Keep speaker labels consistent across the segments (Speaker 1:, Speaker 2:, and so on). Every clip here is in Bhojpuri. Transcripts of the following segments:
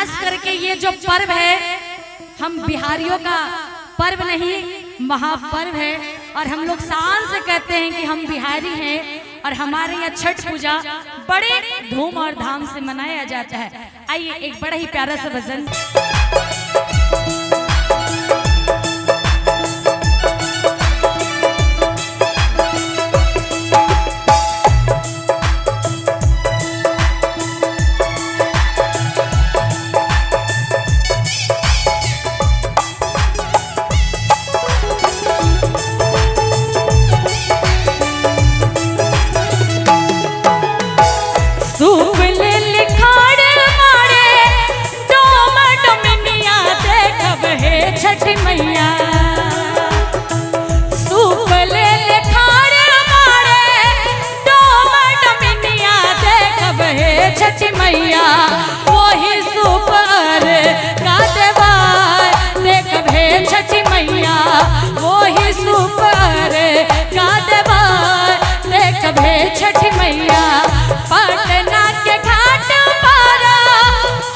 Speaker 1: खास करके ये जो पर्व है हम बिहारियों का पर्व नहीं महापर्व है और हम लोग शान से कहते हैं कि हम बिहारी हैं और हमारे यहाँ छठ पूजा बड़े धूम और धाम से मनाया जाता है। आइए एक बड़ा ही प्यारा सा भजन। छठी मैया पटना के घाट पर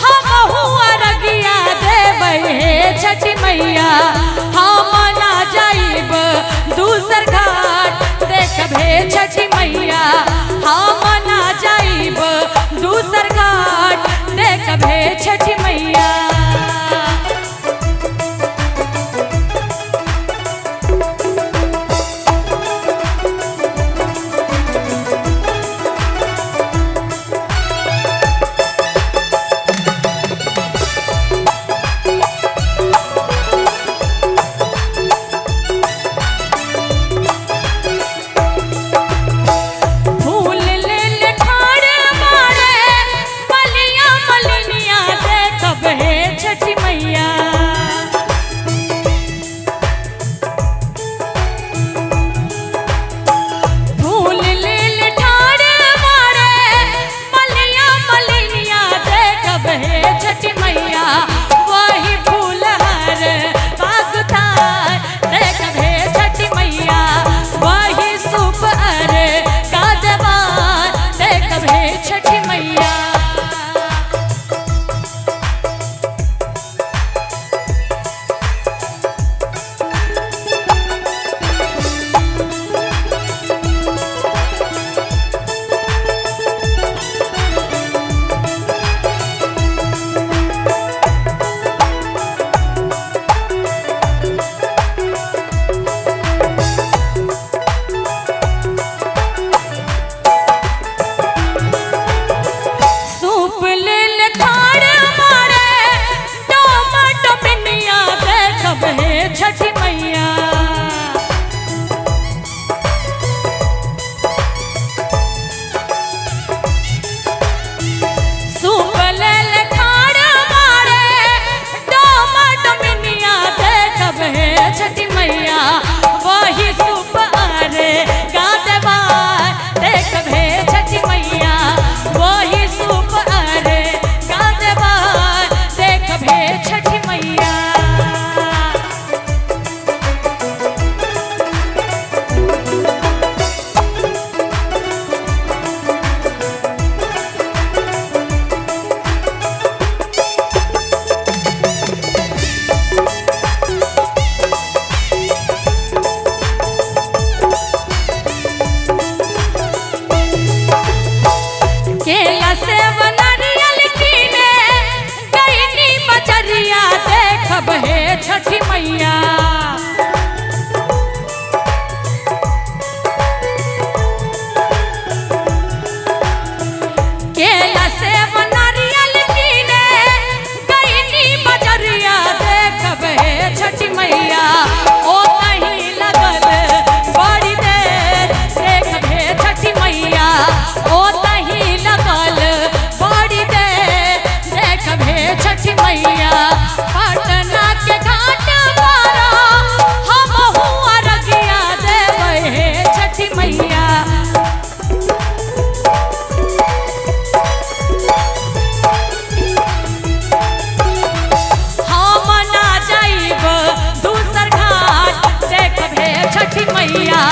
Speaker 1: हम हुआ रगिया देवे हे छठी मैया हम ना जाइब दूसर घाट देखबे छठी मैया हम ना जाइब दूसर घाट देखबे छठी मैया। छठी मैया केला से नारियल कीने गईनी बजरिया देखबे छठी मैया ओ नहीं लगल बड़ी देर देखबे छठी मैया ओ नहीं लगल बड़ी देर देखबे छठी मैया। पटना के घाट पर हम हुआ रगिया देवे हे छठी मैया हम ना जाइब दूसर घाट देखबे छठी मैया।